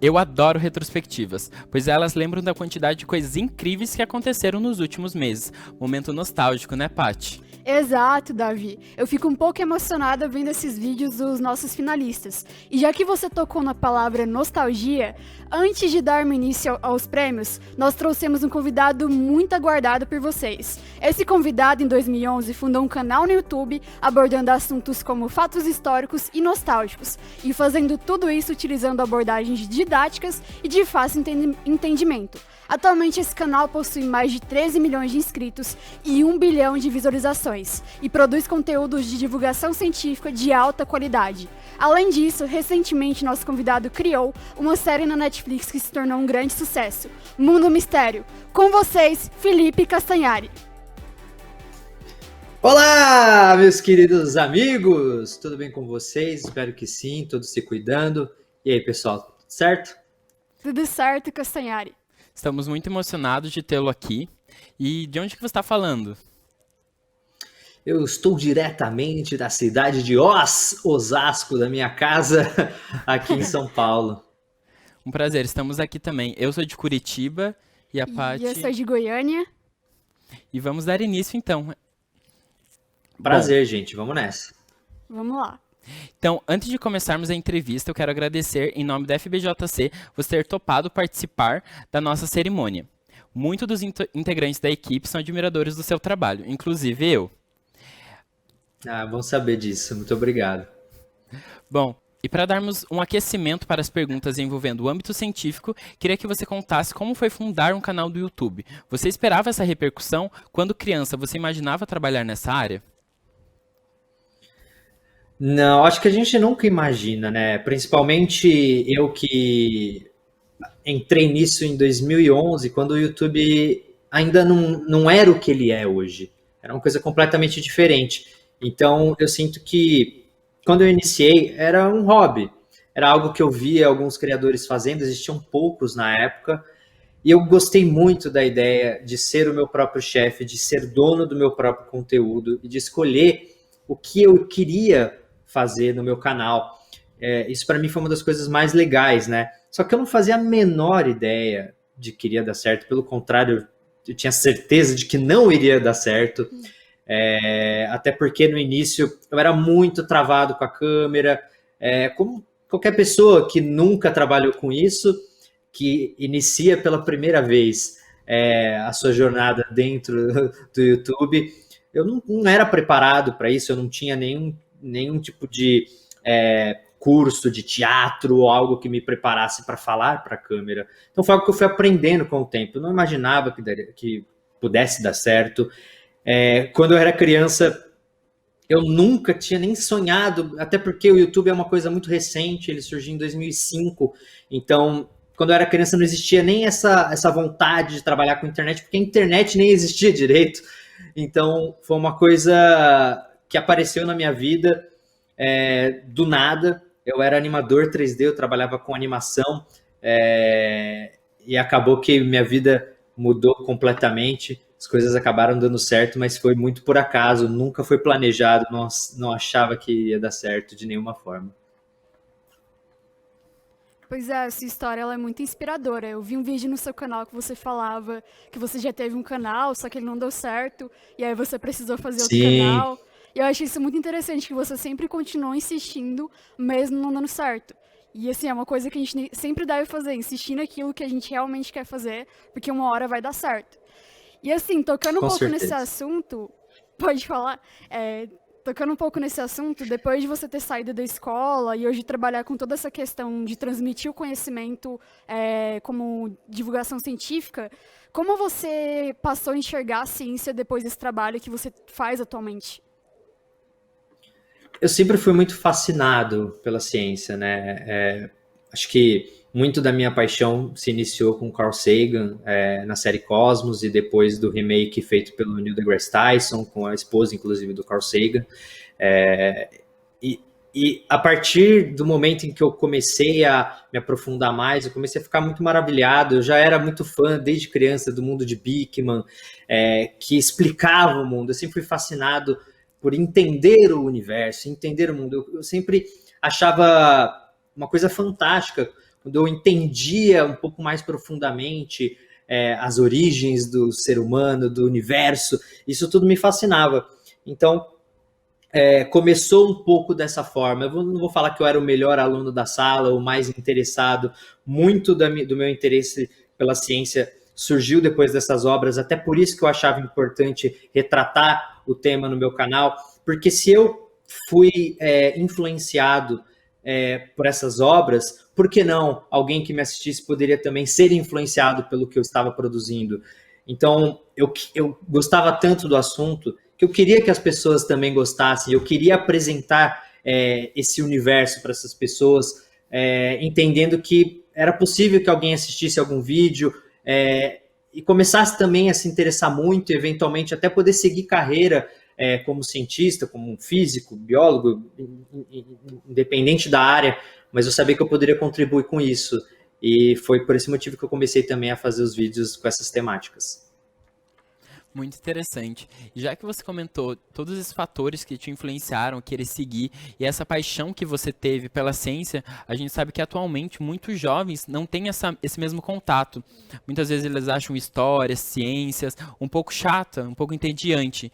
Eu adoro retrospectivas, pois elas lembram da quantidade de coisas incríveis que aconteceram nos últimos meses. Momento nostálgico, né, Paty? Exato, Davi. Eu fico um pouco emocionada vendo esses vídeos dos nossos finalistas. E já que você tocou na palavra nostalgia, antes de darmos início aos prêmios, nós trouxemos um convidado muito aguardado por vocês. Esse convidado, em 2011, fundou um canal no YouTube abordando assuntos como fatos históricos e nostálgicos, e fazendo tudo isso utilizando abordagens didáticas e de fácil entendimento. Atualmente esse canal possui mais de 13 milhões de inscritos e 1 bilhão de visualizações, e produz conteúdos de divulgação científica de alta qualidade. Além disso, recentemente nosso convidado criou uma série na Netflix que se tornou um grande sucesso, Mundo Mistério. Com vocês, Felipe Castanhari. Olá, meus queridos amigos! Tudo bem com vocês? Espero que sim, todos se cuidando. E aí, pessoal, tudo certo? Tudo certo, Castanhari. Estamos muito emocionados de tê-lo aqui. E de onde que você está falando? Eu estou diretamente da cidade de Osasco, da minha casa, aqui em São Paulo. Um prazer, estamos aqui também. Eu sou de Curitiba e a E Paty... eu sou de Goiânia. E vamos dar início, então. Prazer, gente, vamos nessa. Vamos lá. Então, antes de começarmos a entrevista, eu quero agradecer, em nome da FBJC, você ter topado participar da nossa cerimônia. Muitos dos integrantes da equipe são admiradores do seu trabalho, inclusive eu. Bom saber disso, muito obrigado. Bom, e para darmos um aquecimento para as perguntas envolvendo o âmbito científico, queria que você contasse como foi fundar um canal do YouTube. Você esperava essa repercussão? Quando criança, você imaginava trabalhar nessa área? Não, acho que a gente nunca imagina, né? Principalmente eu que entrei nisso em 2011, quando o YouTube ainda não era o que ele é hoje. Era uma coisa completamente diferente. Então, eu sinto que quando eu iniciei, era um hobby. Era algo que eu via alguns criadores fazendo, existiam poucos na época. E eu gostei muito da ideia de ser o meu próprio chefe, de ser dono do meu próprio conteúdo e de escolher o que eu queria fazer no meu canal. Isso para mim foi uma das coisas mais legais, né? Só que eu não fazia a menor ideia de que iria dar certo. Pelo contrário, eu tinha certeza de que não iria dar certo. Até porque no início eu era muito travado com a câmera. Como qualquer pessoa que nunca trabalhou com isso, que inicia pela primeira vez a sua jornada dentro do YouTube, eu não era preparado para isso, eu não tinha nenhum tipo de curso de teatro ou algo que me preparasse para falar para a câmera. Então foi algo que eu fui aprendendo com o tempo. Eu não imaginava que pudesse dar certo. Quando eu era criança, eu nunca tinha nem sonhado, até porque o YouTube é uma coisa muito recente, ele surgiu em 2005, então quando eu era criança não existia nem essa vontade de trabalhar com internet, porque a internet nem existia direito. Então foi uma coisa que apareceu na minha vida do nada. Eu era animador 3D, eu trabalhava com animação, e acabou que minha vida mudou completamente. As coisas acabaram dando certo, mas foi muito por acaso, nunca foi planejado, não achava que ia dar certo de nenhuma forma. Pois é, essa história ela é muito inspiradora. Eu vi um vídeo no seu canal que você falava que você já teve um canal, só que ele não deu certo, e aí você precisou fazer outro Sim. canal. E eu achei isso muito interessante, que você sempre continuou insistindo, mesmo não dando certo. E assim, é uma coisa que a gente sempre deve fazer, insistir naquilo que a gente realmente quer fazer, porque uma hora vai dar certo. E assim, tocando um Com pouco nesse certeza. assunto, pode falar? Tocando um pouco nesse assunto, depois de você ter saído da escola e hoje trabalhar com toda essa questão de transmitir o conhecimento como divulgação científica, como você passou a enxergar a ciência depois desse trabalho que você faz atualmente? Eu sempre fui muito fascinado pela ciência, né? Acho que muito da minha paixão se iniciou com Carl Sagan, na série Cosmos, e depois do remake feito pelo Neil deGrasse Tyson, com a esposa, inclusive, do Carl Sagan. E a partir do momento em que eu comecei a me aprofundar mais, eu comecei a ficar muito maravilhado. Eu já era muito fã, desde criança, do mundo de Bikman, que explicava o mundo. Eu sempre fui fascinado por entender o universo, entender o mundo. Eu sempre achava uma coisa fantástica quando eu entendia um pouco mais profundamente as origens do ser humano, do universo, isso tudo me fascinava. Então, começou um pouco dessa forma. Eu não vou falar que eu era o melhor aluno da sala, o mais interessado. Muito do meu interesse pela ciência surgiu depois dessas obras, até por isso que eu achava importante retratar o tema no meu canal, porque se eu fui influenciado por essas obras, por que não alguém que me assistisse poderia também ser influenciado pelo que eu estava produzindo? Então, eu gostava tanto do assunto que eu queria que as pessoas também gostassem, eu queria apresentar esse universo para essas pessoas, entendendo que era possível que alguém assistisse algum vídeo e começasse também a se interessar muito, eventualmente até poder seguir carreira como cientista, como um físico, biólogo, independente da área, mas eu sabia que eu poderia contribuir com isso. E foi por esse motivo que eu comecei também a fazer os vídeos com essas temáticas. Muito interessante. Já que você comentou todos esses fatores que te influenciaram a querer seguir e essa paixão que você teve pela ciência, a gente sabe que atualmente muitos jovens não têm esse mesmo contato. Muitas vezes eles acham histórias, ciências um pouco chata, um pouco entediante.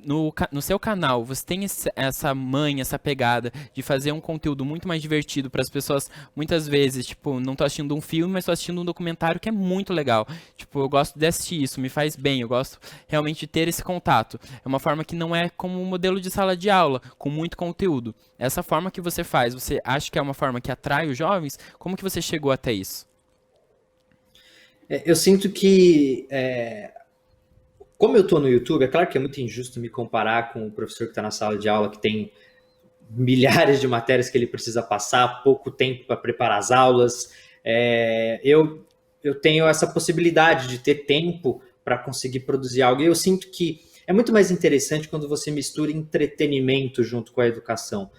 No seu canal, você tem essa manha, essa pegada de fazer um conteúdo muito mais divertido para as pessoas, muitas vezes, tipo, não tô assistindo um filme, mas tô assistindo um documentário que é muito legal. Tipo, eu gosto de assistir isso, me faz bem, eu gosto realmente de ter esse contato. É uma forma que não é como um modelo de sala de aula, com muito conteúdo. Essa forma que você faz, você acha que é uma forma que atrai os jovens? Como que você chegou até isso? Eu sinto que como eu estou no YouTube, é claro que é muito injusto me comparar com o professor que está na sala de aula, que tem milhares de matérias que ele precisa passar, pouco tempo para preparar as aulas. Eu tenho essa possibilidade de ter tempo para conseguir produzir algo. E eu sinto que é muito mais interessante quando você mistura entretenimento junto com a educação.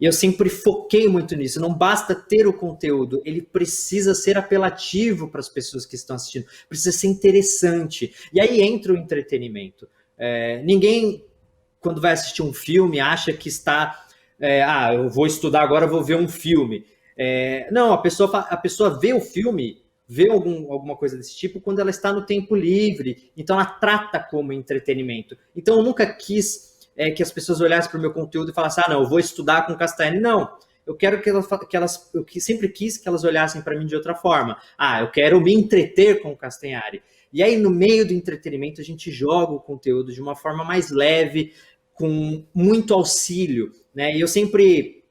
E eu sempre foquei muito nisso. Não basta ter o conteúdo, ele precisa ser apelativo para as pessoas que estão assistindo, precisa ser interessante. E aí entra o entretenimento. Ninguém, quando vai assistir um filme, acha que está... eu vou estudar agora, vou ver um filme. Não, a pessoa vê o filme, vê alguma coisa desse tipo quando ela está no tempo livre. Então ela trata como entretenimento. Então eu nunca quis que as pessoas olhassem para o meu conteúdo e falassem, não, eu vou estudar com Castanhari. Não, eu quero eu sempre quis que elas olhassem para mim de outra forma. Eu quero me entreter com o Castanhari. E aí, no meio do entretenimento, a gente joga o conteúdo de uma forma mais leve, com muito auxílio, né? E eu sempre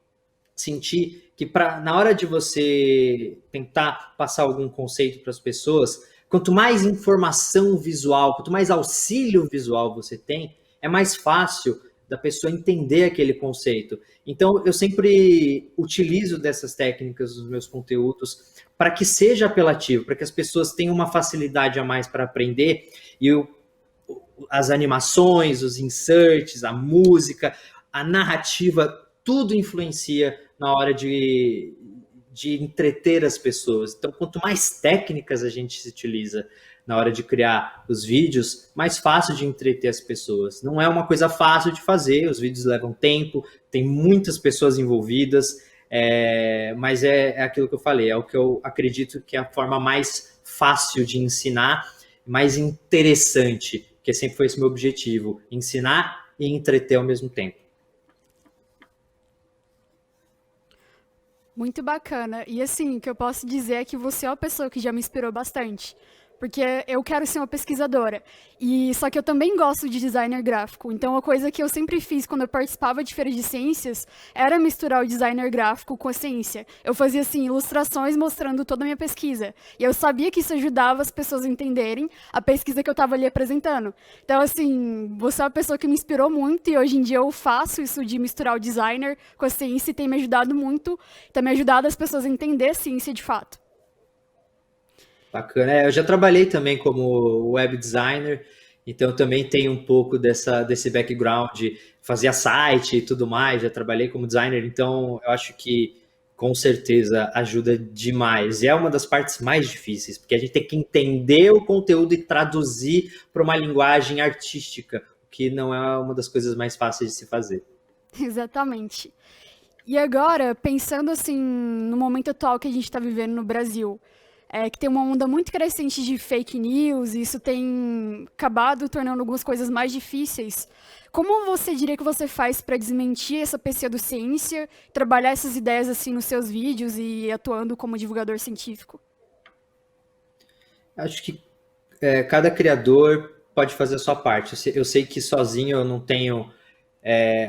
senti que na hora de você tentar passar algum conceito para as pessoas, quanto mais informação visual, quanto mais auxílio visual você tem, é mais fácil da pessoa entender aquele conceito. Então, eu sempre utilizo dessas técnicas nos meus conteúdos para que seja apelativo, para que as pessoas tenham uma facilidade a mais para aprender. E as animações, os inserts, a música, a narrativa, tudo influencia na hora de entreter as pessoas. Então, quanto mais técnicas a gente se utiliza na hora de criar os vídeos, mais fácil de entreter as pessoas. Não é uma coisa fácil de fazer, os vídeos levam tempo, tem muitas pessoas envolvidas, mas é aquilo que eu falei, é o que eu acredito que é a forma mais fácil de ensinar, mais interessante, que sempre foi esse meu objetivo, ensinar e entreter ao mesmo tempo. Muito bacana. E assim, o que eu posso dizer é que você é uma pessoa que já me inspirou bastante. Porque eu quero ser uma pesquisadora. Só que eu também gosto de designer gráfico. Então, uma coisa que eu sempre fiz quando eu participava de feiras de ciências era misturar o designer gráfico com a ciência. Eu fazia, assim, ilustrações mostrando toda a minha pesquisa. E eu sabia que isso ajudava as pessoas a entenderem a pesquisa que eu estava ali apresentando. Então, assim, você é uma pessoa que me inspirou muito e hoje em dia eu faço isso de misturar o designer com a ciência e tem me ajudado muito. Tem me ajudado as pessoas a entender a ciência de fato. Bacana. Eu já trabalhei também como web designer, então também tenho um pouco desse background de fazer site e tudo mais, já trabalhei como designer, então eu acho que com certeza ajuda demais. E é uma das partes mais difíceis, porque a gente tem que entender o conteúdo e traduzir para uma linguagem artística, o que não é uma das coisas mais fáceis de se fazer. Exatamente. E agora, pensando assim, no momento atual que a gente está vivendo no Brasil, que tem uma onda muito crescente de fake news, e isso tem acabado tornando algumas coisas mais difíceis. Como você diria que você faz para desmentir essa pseudociência, trabalhar essas ideias assim nos seus vídeos e atuando como divulgador científico? Acho que cada criador pode fazer a sua parte. Eu sei que sozinho eu não tenho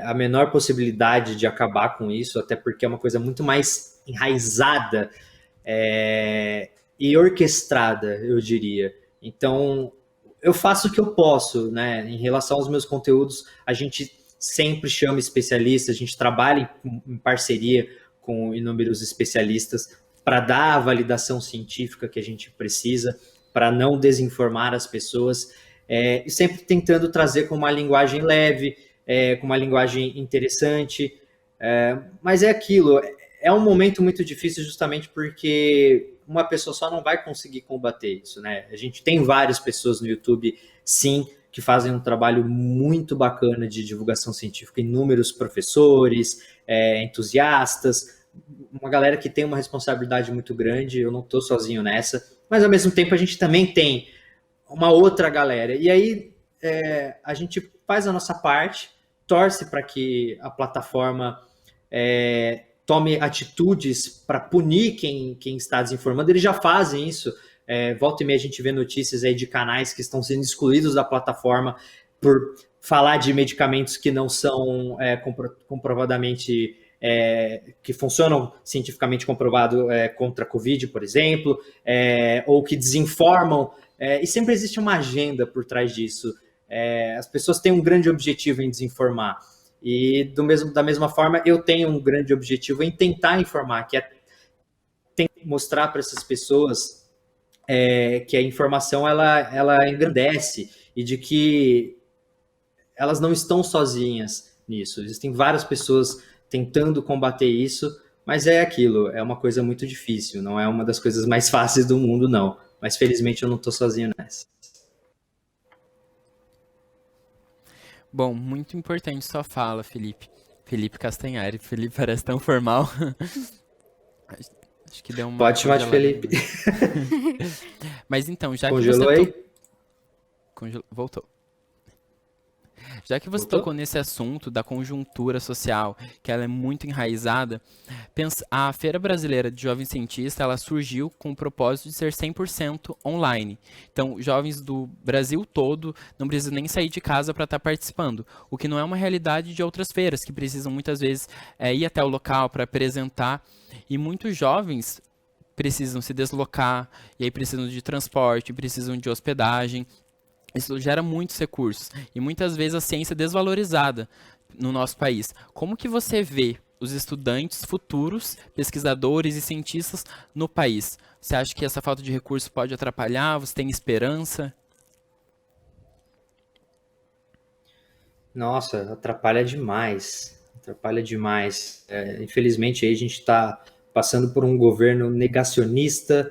a menor possibilidade de acabar com isso, até porque é uma coisa muito mais enraizada e orquestrada, eu diria. Então, eu faço o que eu posso, né? Em relação aos meus conteúdos, a gente sempre chama especialistas, a gente trabalha em parceria com inúmeros especialistas para dar a validação científica que a gente precisa, para não desinformar as pessoas, e sempre tentando trazer com uma linguagem leve, com uma linguagem interessante, mas é aquilo, é um momento muito difícil justamente porque uma pessoa só não vai conseguir combater isso, né? A gente tem várias pessoas no YouTube, sim, que fazem um trabalho muito bacana de divulgação científica, inúmeros professores, entusiastas, uma galera que tem uma responsabilidade muito grande, eu não estou sozinho nessa, mas ao mesmo tempo a gente também tem uma outra galera, e aí a gente faz a nossa parte, torce para que a plataforma tome atitudes para punir quem está desinformando. Eles já fazem isso. Volta e meia a gente vê notícias aí de canais que estão sendo excluídos da plataforma por falar de medicamentos que não são comprovadamente que funcionam cientificamente comprovado contra a Covid, por exemplo, ou que desinformam, e sempre existe uma agenda por trás disso. As pessoas têm um grande objetivo em desinformar, e da mesma forma eu tenho um grande objetivo em tentar informar, que é mostrar para essas pessoas que a informação ela engrandece, e de que elas não estão sozinhas nisso. Existem várias pessoas tentando combater isso, mas é aquilo, é uma coisa muito difícil, não é uma das coisas mais fáceis do mundo, não. Mas felizmente eu não estou sozinho nessa. Bom, muito importante sua fala, Felipe. Felipe Castanhari. Felipe parece tão formal. Acho que deu uma... Pode chamar de Felipe. Mas então, já Congelou que você... aí? Voltou. Já que você tocou nesse assunto da conjuntura social, que ela é muito enraizada, a Feira Brasileira de Jovem Cientista, ela surgiu com o propósito de ser 100% online. Então, jovens do Brasil todo não precisam nem sair de casa para estar participando, o que não é uma realidade de outras feiras, que precisam muitas vezes ir até o local para apresentar, e muitos jovens precisam se deslocar, e aí precisam de transporte, precisam de hospedagem. Isso gera muitos recursos e muitas vezes a ciência é desvalorizada no nosso país. Como que você vê os estudantes futuros, pesquisadores e cientistas no país? Você acha que essa falta de recursos pode atrapalhar? Você tem esperança? Nossa, atrapalha demais. Atrapalha demais. Infelizmente, aí a gente está passando por um governo negacionista,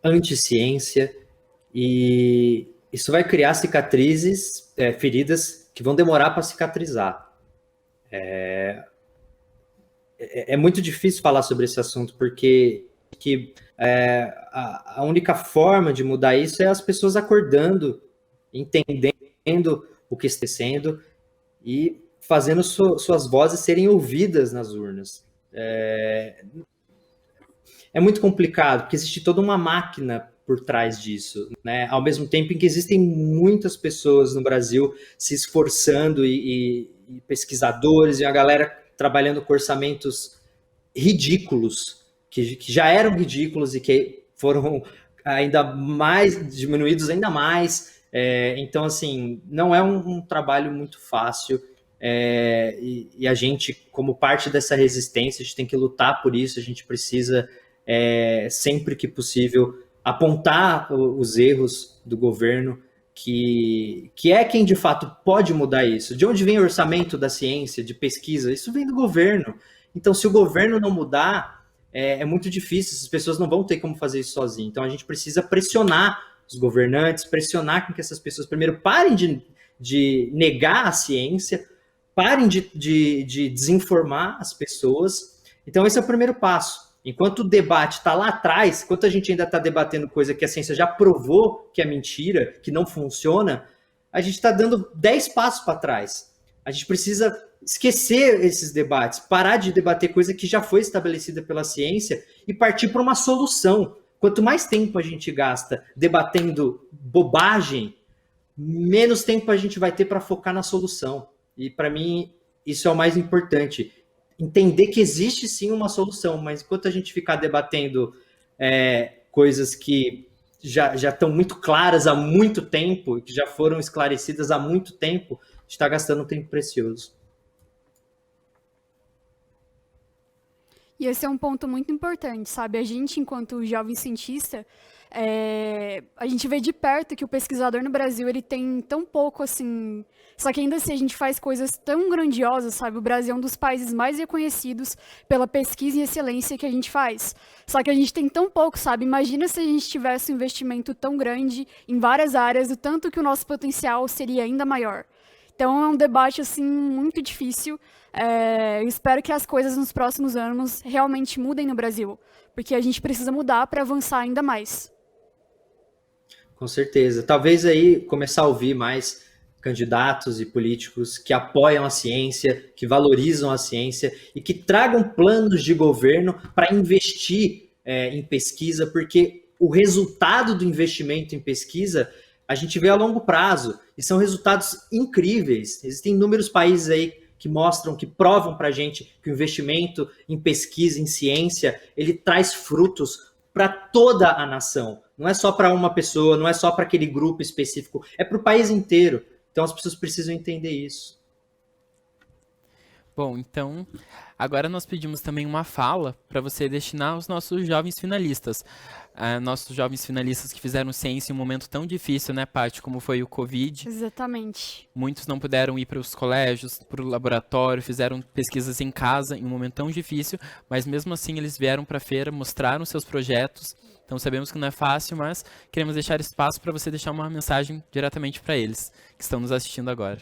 anti-ciência, e isso vai criar cicatrizes, feridas que vão demorar para cicatrizar. É muito difícil falar sobre esse assunto, porque a única forma de mudar isso é as pessoas acordando, entendendo o que está acontecendo e fazendo suas vozes serem ouvidas nas urnas. É muito complicado, porque existe toda uma máquina por trás disso, né? Ao mesmo tempo em que existem muitas pessoas no Brasil se esforçando e pesquisadores e a galera trabalhando com orçamentos ridículos, que já eram ridículos e que foram ainda mais diminuídos ainda mais. Então, assim, não é um trabalho muito fácil, e a gente, como parte dessa resistência, a gente tem que lutar por isso, a gente precisa, sempre que possível, apontar os erros do governo, que é quem de fato pode mudar isso. De onde vem o orçamento da ciência, de pesquisa? Isso vem do governo. Então, se o governo não mudar, é muito difícil, as pessoas não vão ter como fazer isso sozinhas. Então, a gente precisa pressionar os governantes, pressionar com que essas pessoas primeiro parem de negar a ciência, parem de desinformar as pessoas. Então, esse é o primeiro passo. Enquanto o debate está lá atrás, enquanto a gente ainda está debatendo coisa que a ciência já provou que é mentira, que não funciona, a gente está dando 10 passos para trás. A gente precisa esquecer esses debates, parar de debater coisa que já foi estabelecida pela ciência e partir para uma solução. Quanto mais tempo a gente gasta debatendo bobagem, menos tempo a gente vai ter para focar na solução. E para mim, isso é o mais importante. Entender que existe sim uma solução, mas enquanto a gente ficar debatendo coisas que já estão muito claras há muito tempo, que já foram esclarecidas há muito tempo, a gente está gastando um tempo precioso. E esse é um ponto muito importante, sabe? A gente, enquanto jovem cientista, a gente vê de perto que o pesquisador no Brasil, ele tem tão pouco, assim... Só que ainda assim a gente faz coisas tão grandiosas, sabe? O Brasil é um dos países mais reconhecidos pela pesquisa e excelência que a gente faz. Só que a gente tem tão pouco, sabe? Imagina se a gente tivesse um investimento tão grande em várias áreas, o tanto que o nosso potencial seria ainda maior. Então é um debate, assim, muito difícil. Eu espero que as coisas nos próximos anos realmente mudem no Brasil, porque a gente precisa mudar para avançar ainda mais. Com certeza. Talvez aí começar a ouvir mais candidatos e políticos que apoiam a ciência, que valorizam a ciência e que tragam planos de governo para investir em pesquisa, porque o resultado do investimento em pesquisa a gente vê a longo prazo e são resultados incríveis. Existem inúmeros países aí que mostram, que provam para a gente que o investimento em pesquisa, em ciência, ele traz frutos para toda a nação. Não é só para uma pessoa, não é só para aquele grupo específico, é para o país inteiro. Então as pessoas precisam entender isso. Bom, então, agora nós pedimos também uma fala para você destinar aos nossos jovens finalistas. Nossos jovens finalistas que fizeram ciência em um momento tão difícil, né, Paty, como foi o Covid. Exatamente. Muitos não puderam ir para os colégios, para o laboratório, fizeram pesquisas em casa em um momento tão difícil, mas mesmo assim eles vieram para a feira, mostraram seus projetos. Então sabemos que não é fácil, mas queremos deixar espaço para você deixar uma mensagem diretamente para eles que estão nos assistindo agora.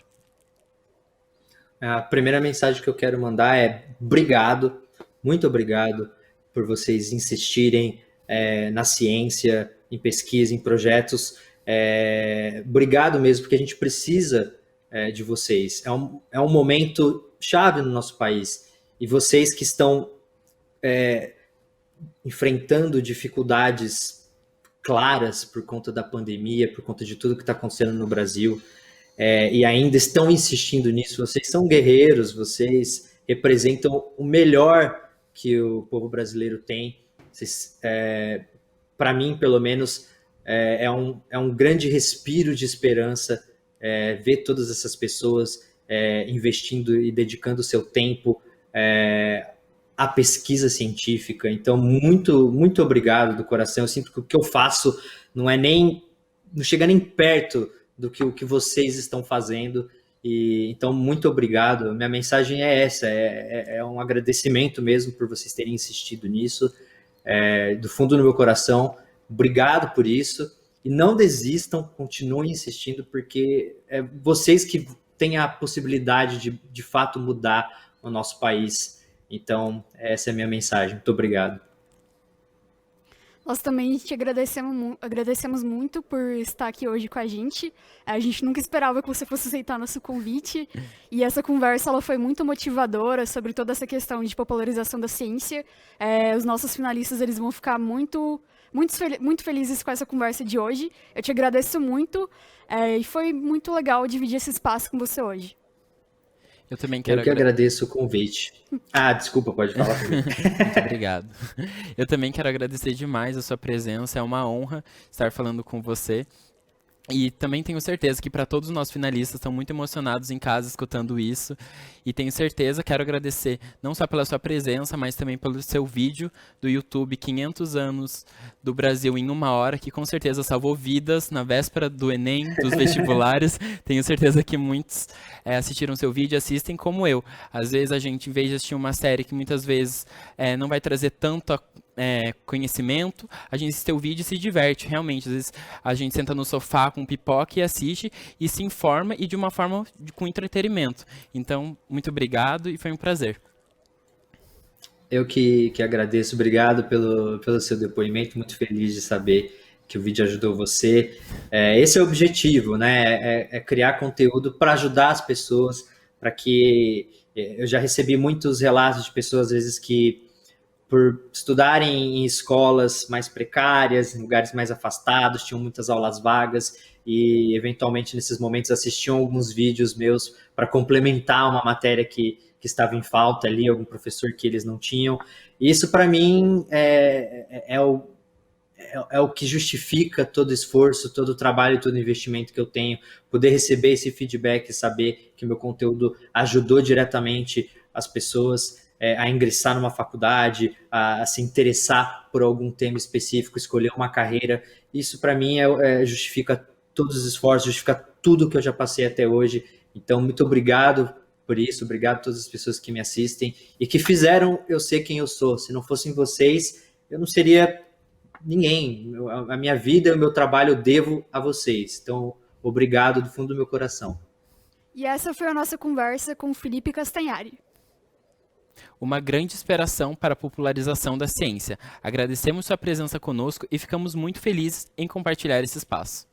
A primeira mensagem que eu quero mandar é obrigado, muito obrigado por vocês insistirem na ciência, em pesquisa, em projetos. Obrigado mesmo, porque a gente precisa de vocês. É um momento chave no nosso país. E vocês que estão enfrentando dificuldades claras por conta da pandemia, por conta de tudo que está acontecendo no Brasil, e ainda estão insistindo nisso, vocês são guerreiros, vocês representam o melhor que o povo brasileiro tem. Para mim, pelo menos, é um grande respiro de esperança ver todas essas pessoas investindo e dedicando o seu tempo à pesquisa científica. Então, muito, muito obrigado do coração. Eu sinto que o que eu faço não chega nem perto do que o que vocês estão fazendo. Então, muito obrigado. Minha mensagem é essa, é um agradecimento mesmo por vocês terem insistido nisso. Do fundo do meu coração, obrigado por isso. E não desistam, continuem insistindo, porque é vocês que têm a possibilidade de fato mudar o nosso país. Então, essa é a minha mensagem. Muito obrigado. Nós também te agradecemos muito por estar aqui hoje com a gente. A gente nunca esperava que você fosse aceitar nosso convite. E essa conversa ela foi muito motivadora sobre toda essa questão de popularização da ciência. Os nossos finalistas eles vão ficar muito felizes com essa conversa de hoje. Eu te agradeço muito e foi muito legal dividir esse espaço com você hoje. Eu também quero agradeço o convite. Desculpa, pode falar. Muito obrigado. Eu também quero agradecer demais a sua presença. É uma honra estar falando com você. E também tenho certeza que para todos os nossos finalistas estão muito emocionados em casa escutando isso. E tenho certeza, quero agradecer não só pela sua presença, mas também pelo seu vídeo do YouTube 500 anos do Brasil em 1 hora, que com certeza salvou vidas na véspera do Enem, dos vestibulares. Tenho certeza que muitos assistiram seu vídeo e assistem como eu. Às vezes a gente, em vez de assistir uma série que muitas vezes não vai trazer tanto conhecimento, a gente assiste o vídeo e se diverte, realmente. Às vezes a gente senta no sofá com pipoca e assiste e se informa e de uma forma com entretenimento. Então, muito obrigado e foi um prazer. Eu que agradeço, obrigado pelo seu depoimento, muito feliz de saber que o vídeo ajudou você. Esse é o objetivo, né? É criar conteúdo para ajudar as pessoas, para que... Eu já recebi muitos relatos de pessoas, às vezes, que por estudarem em escolas mais precárias, em lugares mais afastados, tinham muitas aulas vagas e, eventualmente, nesses momentos assistiam alguns vídeos meus para complementar uma matéria que estava em falta ali, algum professor que eles não tinham. E isso, para mim, é o que justifica todo o esforço, todo o trabalho, todo o investimento que eu tenho, poder receber esse feedback e saber que meu conteúdo ajudou diretamente as pessoas a ingressar numa faculdade, a se interessar por algum tema específico, escolher uma carreira. Isso, para mim, justifica todos os esforços, justifica tudo que eu já passei até hoje. Então, muito obrigado por isso, obrigado a todas as pessoas que me assistem e que fizeram eu ser quem eu sou. Se não fossem vocês, eu não seria ninguém. A minha vida e o meu trabalho eu devo a vocês. Então, obrigado do fundo do meu coração. E essa foi a nossa conversa com o Felipe Castanhari. Uma grande inspiração para a popularização da ciência. Agradecemos sua presença conosco e ficamos muito felizes em compartilhar esse espaço.